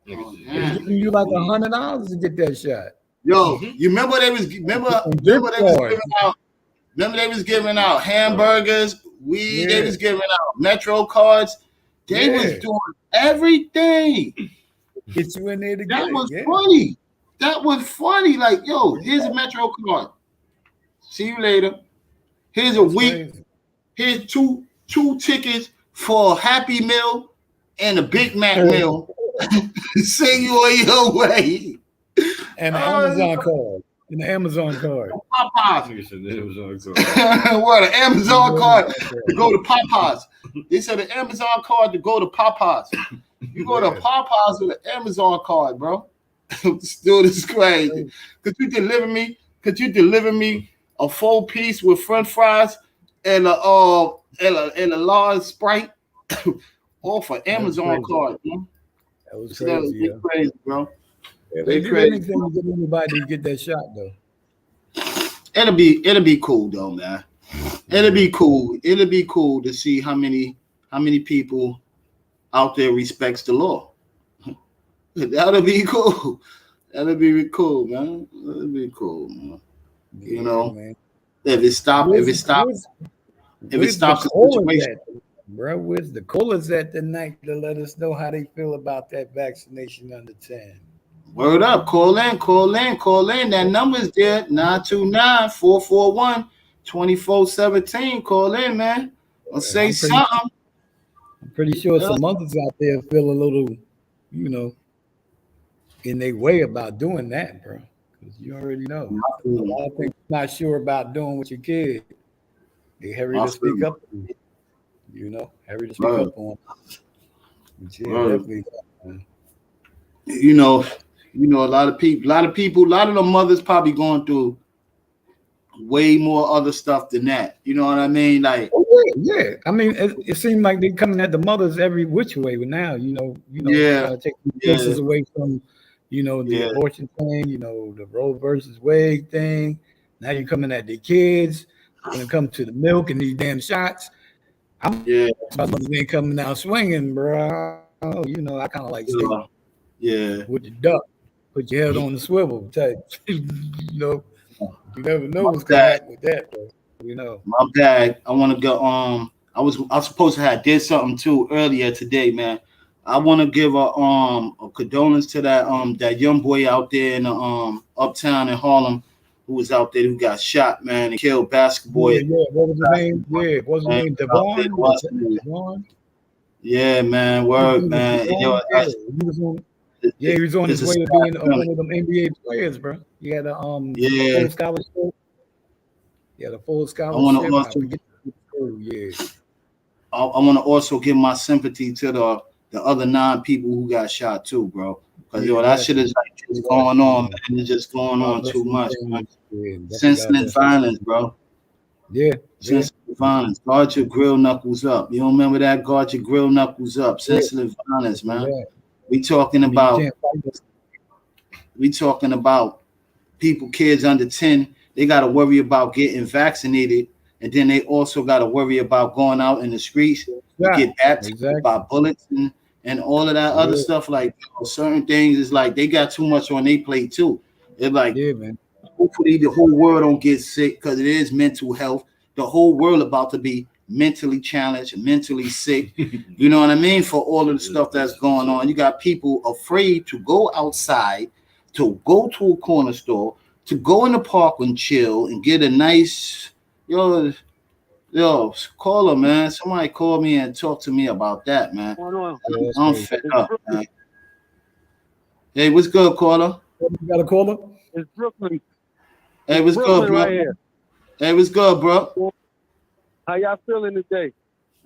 Oh, they're giving you like $100 to get that shot. Yo, you remember they was giving out hamburgers, weed. They was giving out Metro cards. They was doing everything. Get you in there to that was funny. That was funny. Like, yo, here's a Metro card. See you later. Here's a week. Crazy. Here's two tickets for a Happy Meal and a Big Mac meal. Send you on your way. And the Amazon card. And the Amazon card. Popeyes. What, an Amazon card to go to Popeyes. They said an Amazon card to go to Popeyes. You go to Popeyes with an Amazon card, bro. Still, this is crazy. Could you deliver me a full piece with French fries and a large Sprite off an Amazon card, man? That was crazy, crazy, bro. Yeah, they do anything to get anybody to get that shot, though. It'll be cool, though, man. It'll be cool. It'll be cool to see how many people out there respects the law. That'll be cool. That'll be cool, man. That'll be cool, man. You know, man. If it stops the situation. Bro, where's the callers at tonight to let us know how they feel about that vaccination under 10? Word up. Call in. That number's there, 929-441-2417. Call in, man. Or say something. I'm pretty sure some others out there feel a little, in their way about doing that, bro. Because you already know. A lot of people not sure about doing with your kid. They hurry to speak up. Hurry to speak up on. Definitely. A lot of the mothers probably going through way more other stuff than that. You know what I mean? Like, yeah. I mean, it seems like they're coming at the mothers every which way. But now, taking pieces away from, the abortion thing, the Roe versus Wade thing. Now you're coming at the kids when it comes to the milk and these damn shots. They ain't coming out swinging, bro. I kind of like with the duck, put your head on the swivel type. You never know what's gonna happen with that, bro. My bad. I want to go. I was supposed to have did something too earlier today, man. I want to give a condolence to that young boy out there in the uptown in Harlem who was out there who got shot, man, and killed basketball. Yeah. What was his name? Yeah, what was his name? Devon? Devon? Yeah, man. Word, man. Yo, he was on his way to being one of them NBA players, bro. He had a full scholarship. Yeah, the full scholarship. I want to also give my sympathy to the other 9 people who got shot too, bro. Because that shit is like just going on, man. It's just going on too much, man. Senseless violence, bro. Yeah. Senseless violence. Guard your grill knuckles up. You don't remember that? Guard your grill knuckles up. Senseless violence, man. Yeah. We talking about people, kids under 10. They got to worry about getting vaccinated, and then they also got to worry about going out in the streets to get baptized by bullets and all of that other stuff. Like certain things is like they got too much on their plate too. It's like, man. Hopefully the whole world don't get sick because it is mental health. The whole world about to be mentally challenged, mentally sick. You know what I mean? For all of the stuff that's going on, you got people afraid to go outside, to go to a corner store, to go in the park and chill and get a nice, yo, caller, man. Somebody call me and talk to me about that, man. I'm fed up, man. Hey, what's good, caller? You got a caller? It's Brooklyn. Hey, what's good, bro? Right here. Hey, what's good, bro? How y'all feeling today?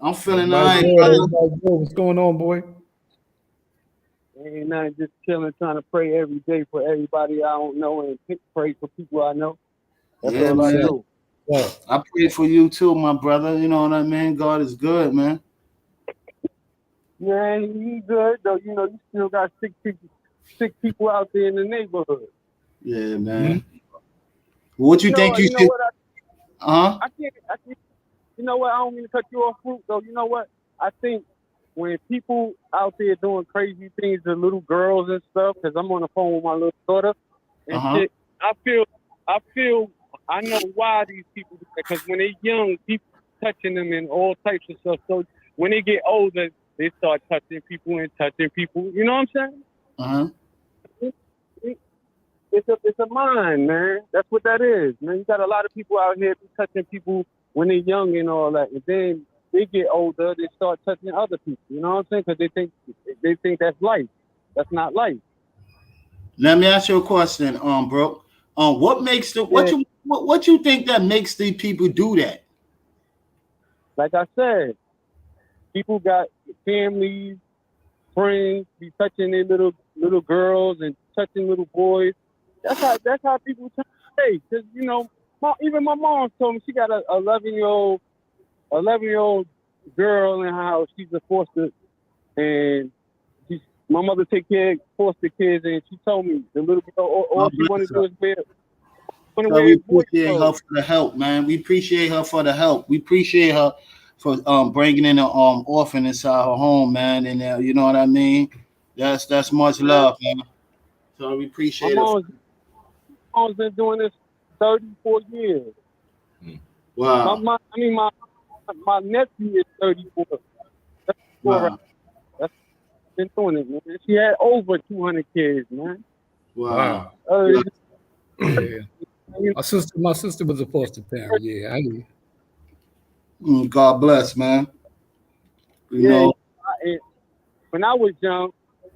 I'm feeling all right, brother. What's going on, boy? Ain't nothing, just chilling, trying to pray every day for everybody I don't know and pray for people I know. That's all I do. Yeah. I pray for you too, my brother. You know what I mean? God is good, man. Yeah, he's good, though. You know, you still got sick people out there in the neighborhood. Yeah, man. What you think you should? I can't. You know what? I don't mean to cut you off, Fruit, though. You know what? I think when people out there doing crazy things to little girls and stuff, because I'm on the phone with my little daughter and shit, I know why these people do that. Because when they're young, people touching them and all types of stuff. So when they get older, they start touching people. You know what I'm saying? It's a mind, man. That's what that is, man. You got a lot of people out here touching people when they're young and all that, and then they get older, they start touching other people. You know what I'm saying? Because they think that's life. That's not life. Let me ask you a question, bro. What makes what you think that makes the people do that? Like I said, people got families, friends, be touching their little girls and touching little boys. That's how people say. Because you know, even my mom told me she got a 11-year-old girl in her house. She's a foster, and my mother take care of foster kids, and she told me the little girl all she wanted to do is wear. We appreciate her for the help, man. We appreciate her for the help. We appreciate her for bringing in an orphan inside her home, man. And you know what I mean? That's much love, man. So we appreciate it. My mom's been doing this 34 years. Wow. My nephew is 34. Wow. That's been doing it, man. She had over 200 kids, man. Wow. Yeah. My sister was a foster parent. Yeah, I knew. God bless, man. You know. When I was young,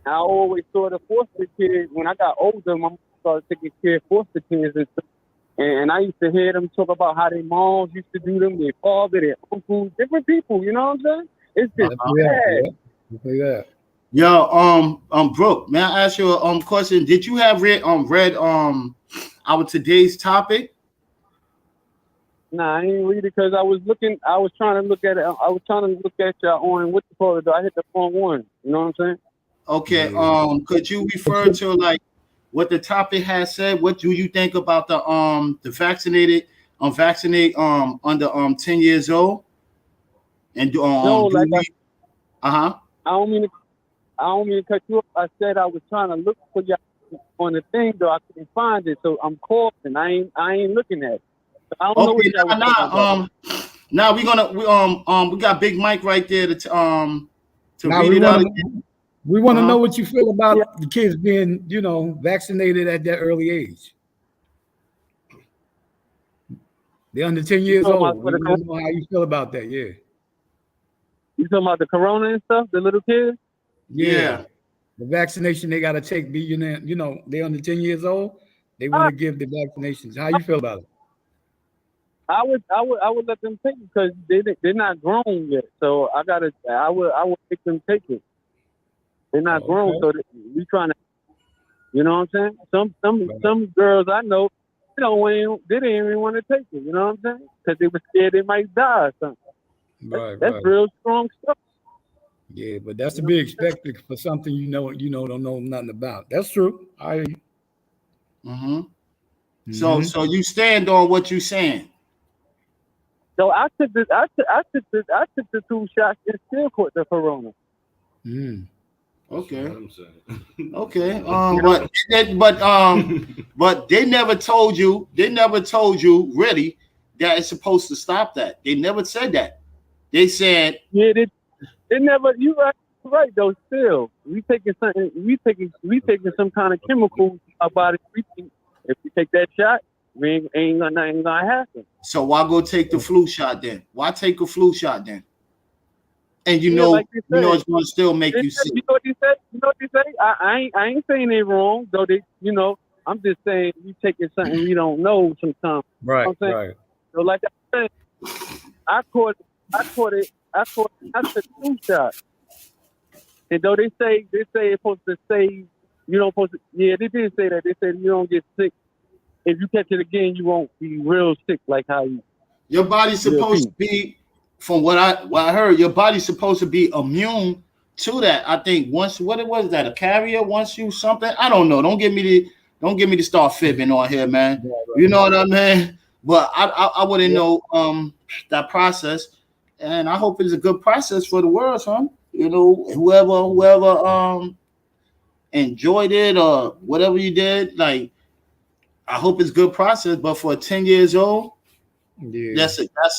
I always saw the foster kids. When I got older, my mom started taking care of foster kids and stuff. And I used to hear them talk about how their moms used to do them, their father, their uncles, different people. You know what I'm saying? It's just bad. Yeah. Yo, Brooke, may I ask you a question? Did you have read our today's topic? Nah, I didn't read it because I was trying to look at it. I was trying to look at y'all on what you call it. I hit the wrong one. You know what I'm saying? Okay. Could you refer to like what the topic has said? What do you think about the vaccinate under 10 years old? And no, like I don't mean to cut you off. I said I was trying to look for y'all on the thing, though I couldn't find it, so I'm calling. I ain't looking at it. I don't know what y'all was now we got Big Mike right there to read it out again. We want to know what you feel about the kids being, vaccinated at that early age. They're under 10 years old. We want to know how you feel about that. Yeah. You talking about the corona and stuff, the little kids? Yeah. The vaccination they got to take, they're under 10 years old. They want to give the vaccinations. How you feel about it? I would let them take it because they're not grown yet. So I would make them take it. They're not grown, so we trying to, you know what I'm saying? Some girls I know, they didn't even want to take it. You know what I'm saying? Because they were scared they might die or something. That's real strong stuff. Yeah, but that's to be expected for something don't know nothing about. That's true. So you stand on what you're saying. So I took the 2 shots and still caught the corona. Okay. But they never told you. They never told you really that it's supposed to stop that. They never said that. They said they never. You right though. Still, we taking something. We taking some kind of chemical about it. If we take that shot, ain't gonna happen. So why go take the flu shot then? Why take a flu shot then? And it's gonna still make you sick. You know what he said? I ain't saying they wrong, though. I'm just saying we taking something we don't know sometimes. Right. You know what I'm saying? So like I said, I caught it. I took 2 shots. And though they say it's supposed to save, you don't supposed to. Yeah, they did say that. They said you don't get sick. If you catch it again, you won't be real sick like how you. Your body's supposed to be. From what I heard, your body's supposed to be immune to that. I think once what was that a carrier? Once you something, I don't know. Don't get me to start fibbing on here, man. Yeah, right. You know what I mean? But I wouldn't know that process, and I hope it's a good process for the world, son. Whoever enjoyed it or whatever you did, like I hope it's a good process. But for 10 years old. Yeah.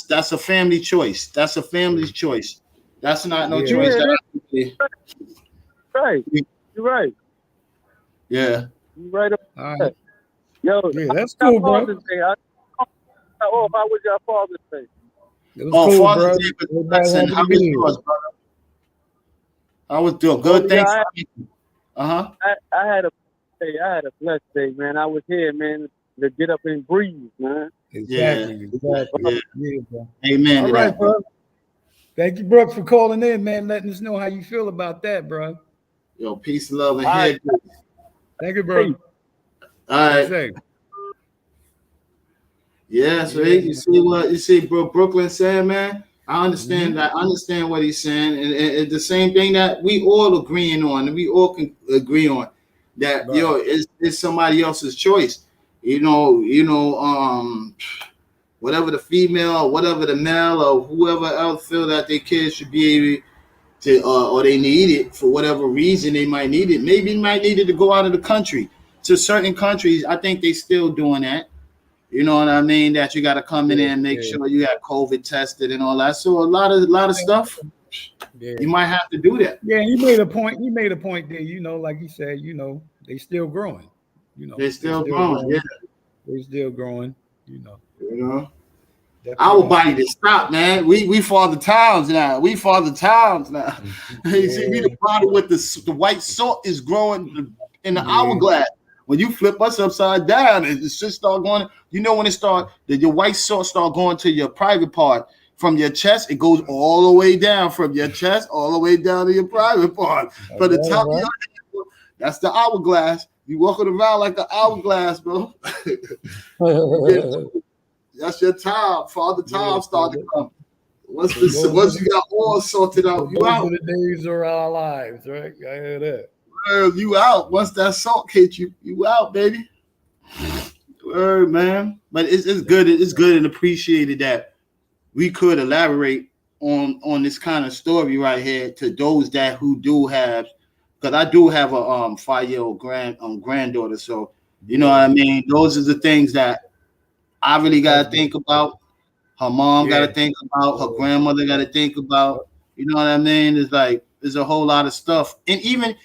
That's a family choice. That's a family's choice. That's not no choice. Right. You're right. Yeah. You're right. All right. Yo, that's cool, bro. How was your Father's Day? It was cool, Father's Day was blessing. How was yours, brother? I was doing good. Thanks. I had a blessed day, man. I was here, man, to get up and breathe, man. Exactly. Yeah, bro. Amen. All right, bro. Thank you, Brooke, for calling in, man. Letting us know how you feel about that, bro. Yo, peace, love, and head. Thank you, bro. All right. Yeah, so you see, bro, Brooklyn said, man. I understand that. I understand what he's saying, and it's the same thing that we all agreeing on, and we all can agree on that. Right. It's somebody else's choice. Whatever the female, whatever the male, or whoever else feel that their kids should be able to, or they need it for whatever reason they might need it. Maybe they might need it to go out of the country. To certain countries, I think they still doing that. You know what I mean? That you got to come in and make sure you got COVID tested and all that. So a lot of stuff. Yeah. You might have to do that. Yeah, he made a point. There, like he said, they still growing. They're still growing. Yeah, they're still growing. Our body to stop, man. We father towns now. You see, we the body with the white salt is growing in the hourglass. When you flip us upside down, it just start going. When it start, your white salt start going to your private part. From your chest, it goes all the way down. From your chest, all the way down to your private part. From the top of your head, that's the hourglass. You walking around like an hourglass, bro. That's your time. Father time started to come. Once you got all sorted out, you out. The days of our lives, right? I hear that. Well, you out. Once that salt hit you, you out, baby. Word, man. But it's good. It's good and appreciated that we could elaborate on this kind of story right here to those who do have, because I do have a 5-year-old granddaughter. So you know what I mean. Those are the things that I really got to think about. Her mom got to think about. Her grandmother got to think about. You know what I mean? It's like There's a whole lot of stuff, and even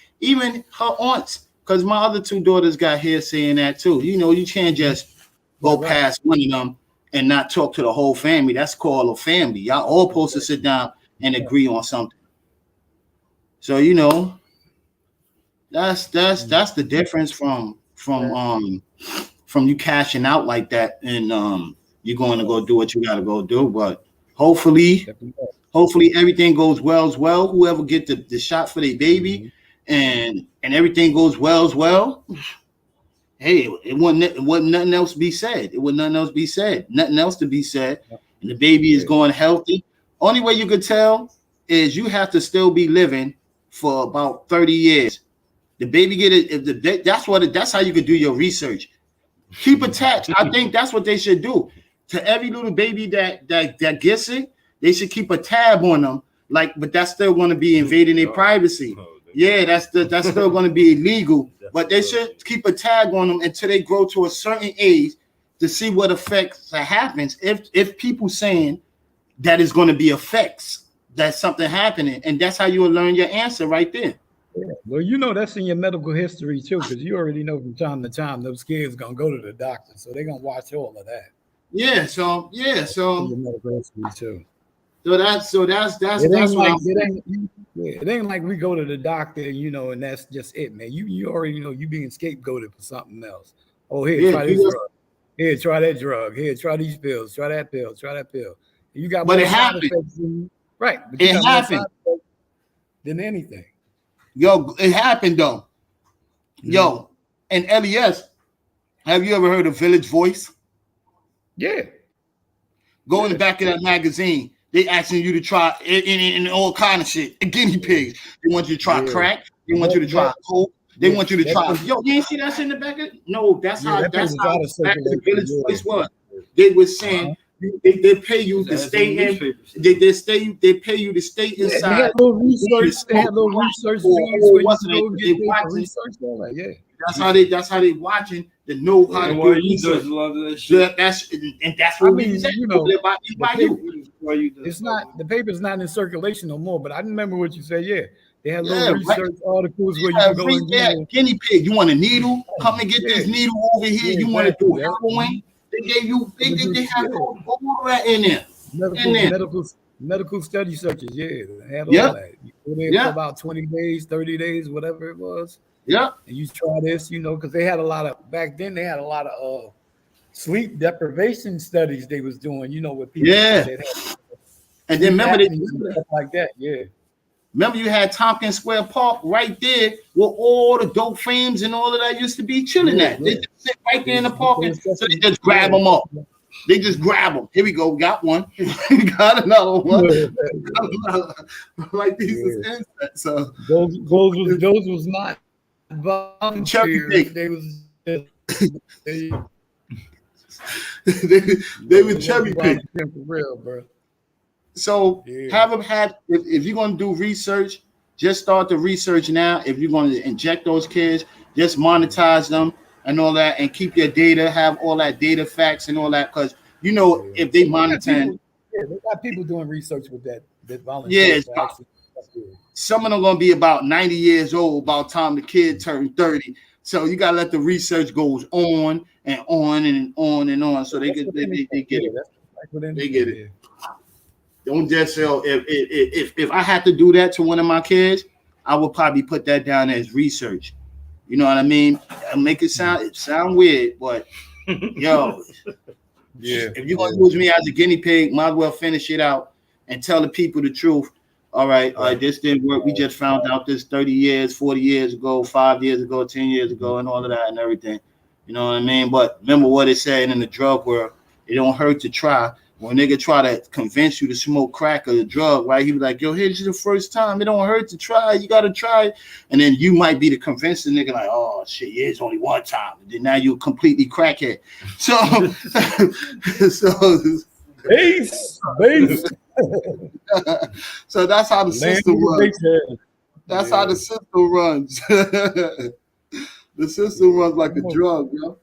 her aunts, because my other two daughters got here saying that too. You know, you can't just go past one of them and not talk to the whole family. That's called a family. Y'all all supposed to sit down and agree on something. So you know, that's the difference from you cashing out like that, and you're going to go do what you got to go do. But hopefully everything goes well as well. Whoever get the shot for their baby, and everything goes well as well. Hey, it wasn't nothing else to be said. Nothing else to be said. And the baby is going healthy. Only way you could tell is you have to still be living for about 30 years. The baby get it. That's how you could do your research. Keep attached. I think that's what they should do. To every little baby that gets it, they should keep a tab on them. But that's still going to be invading their privacy. Yeah, that's still going to be illegal. But they should keep a tag on them until they grow to a certain age to see what effects happens. If people saying that is going to be effects, that's something happening, and that's how you will learn your answer right there. Yeah. Well, you know that's in your medical history too, because you already know from time to time those kids gonna go to the doctor, so they're gonna watch all of that. Yeah. So your medical history too. So that's what I'm saying. It ain't like we go to the doctor, and that's just it, man. You already know you being scapegoated for something else. Oh, here, try this drug. Here, try that drug. Here, try these pills. Try that pill. Try that pill. You got but it happened. Right. But it happened. Than anything. Yo, it happened though. Mm-hmm. Yo, and LES, have you ever heard of Village Voice? Yeah. Go in the back of that magazine. They asking you to try in all kind of shit. Guinea pigs. They want you to try crack. They want you to try coke. They want you to try. Yo, you ain't see that shit in the back of? No, that's how back the Village Voice was. They were saying they pay you to stay in. They pay you to stay inside. They had little research. They had little research research. Yeah. That's how they watching to know how to do research. That's what it's not the paper's not in circulation no more. But I remember what you said. Yeah, they had little research articles where you can go and do guinea pig. You want a needle? Come and get this needle over here. You want to do heroin? They gave you. They have all that in there. Medical study searches. Yeah, they had all that. You go there for about 20 days, 30 days, whatever it was. Yeah, and you try this, because they had a lot of back then. They had a lot of sleep deprivation studies they was doing. With people. Yeah, and then remember stuff like that. Yeah. Remember you had Tompkins Square Park right there where all the dope fiends and all of that used to be chilling at. They just sit right there in the park, so they just grab them up. They just grab them. Here we go. Got one. Got another one. Like these is insects. So those was not volunteer. They was they were cherry picked for real, bro. So have them if you're going to do research, just start the research now. If you're going to inject those kids, just monetize them and all that, and keep your data, have all that data facts and all that, because if they monetize, they got people doing research with that volunteer. Yeah, some of them going to be about 90 years old by the time the kid turned 30. So you got to let the research goes on and on and on and on, so they get it. They get it. Don't just say, if I had to do that to one of my kids, I would probably put that down as research. You know what I mean? I'll make it sound weird, but yo, if you're gonna use me as a guinea pig, might as well finish it out and tell the people the truth. All right, this didn't work. We just found out this 30 years, 40 years ago, 5 years ago, 10 years ago, and all of that and everything. You know what I mean? But remember what it said in the drug world, it don't hurt to try. When a nigga try to convince you to smoke crack or a drug, right? He be like, yo, hey, this is the first time. It don't hurt to try. You got to try it. And then you might be the convincing nigga like, oh, shit, yeah, it's only one time. And then now you're completely crackhead. So, Base. So that's how the system runs. That's how the system runs. The system runs like a drug, yo.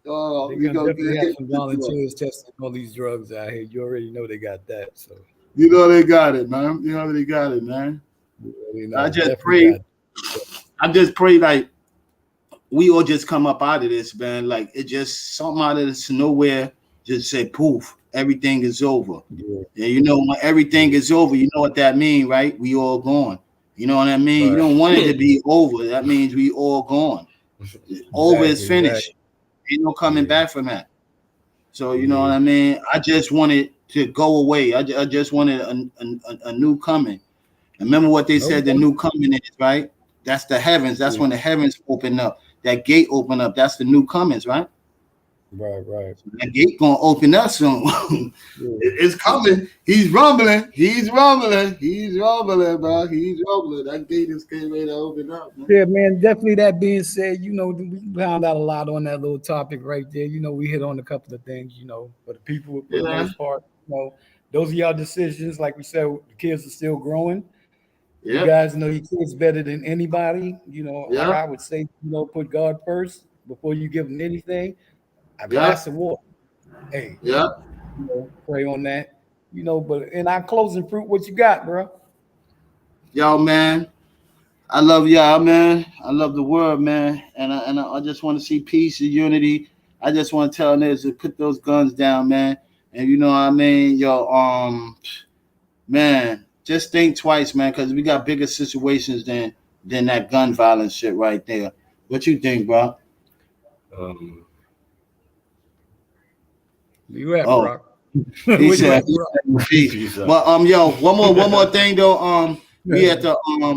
Oh, we gonna definitely have some volunteers testing all these drugs out here. You already know they got that. So they got it, man. You know, I just definitely pray like we all just come up out of this, man. Like it just something out of this nowhere just said poof, everything is over. Yeah. And you know when everything is over, you know what that means, right? We all gone. You know what I mean? Right. You don't want it to be over. That means we all gone. Over is finished. Ain't no coming back from that. So you know what I mean? I just wanted to go away. I just wanted a new coming. Remember what they said the new coming is, right? That's the heavens. That's when the heavens open up. That gate open up. That's the new comings, right? Right. That gate gonna open up soon. It's coming. He's rumbling, bro. He's rumbling. That gate is getting ready to open up, man. Yeah, man. Definitely. That being said, you know, we found out a lot on that little topic right there. You know, we hit on a couple of things. You know, for the people, for the most part, you know, those are y'all decisions. Like we said, the kids are still growing. You guys know your kids better than anybody. You know, like I would say, you know, put God first before you give them anything. A glass of water. Hey, you know, pray on that. You know, but in our closing fruit, what you got, bro? Yo, man, I love y'all, man. I love the world, man, and I just want to see peace and unity. I just want to tell niggas to put those guns down, man. And you know what I mean, yo, man, just think twice, man, because we got bigger situations than that gun violence shit right there. What you think, bro? You at, Brock? He said, but yo, one more thing though. We at the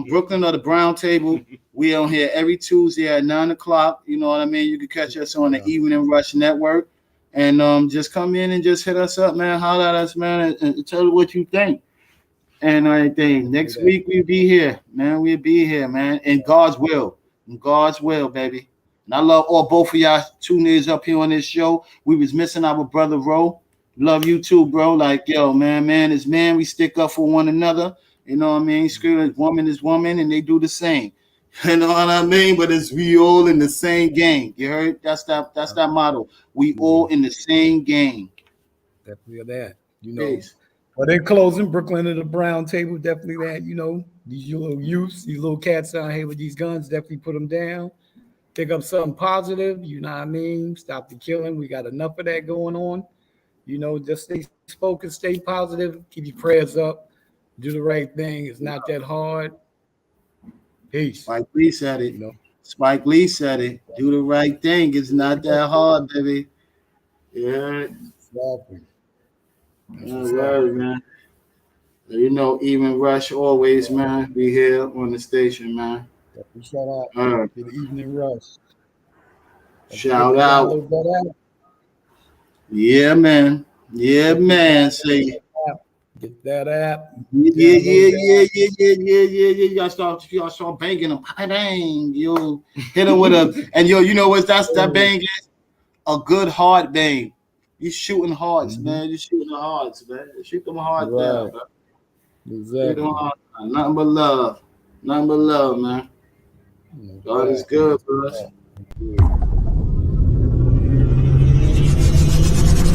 Brooklyn or the Browtable. We on here every Tuesday at 9:00. You know what I mean? You can catch us on the Evening Rush Network, and just come in and just hit us up, man. Holler at us, man, and tell us what you think. And everything. Next week we'll be here, man. We'll be here, man. In God's will. In God's will, baby. And I love all both of y'all tuners up here on this show. We was missing our brother Ro. Love you too, bro. Like, yo, man is man. We stick up for one another. You know what I mean? Screw woman is woman, and they do the same. You know what I mean? But it's we all in the same game. You heard? That's that motto. We all in the same game. Definitely that. You know. Peace. But in closing, Brooklyn and the Browtable, definitely that, you know, these little youths, these little cats out here with these guns, definitely put them down. Pick up something positive, you know what I mean? Stop the killing. We got enough of that going on. You know, just stay focused, stay positive, keep your prayers up, do the right thing. It's not that hard. Peace. Spike Lee said it. You know? Spike Lee said it. Do the right thing. It's not that hard, baby. Yeah. Exactly. All right, man. You know, Even Rush always, man. Be here on the station, man. Shout out to the Evening Rush. Shout out. Yeah, man. Yeah, man. Say get that app. Yeah. Y'all start banging them. Bang. Yo, hit them with a and yo, you know what that bang is? A good hard bang. You shooting hearts, man. You shooting the hearts, man. Shoot them hearts down, bro. Exactly. Nothing but love. Nothing but love, man. God is good for us.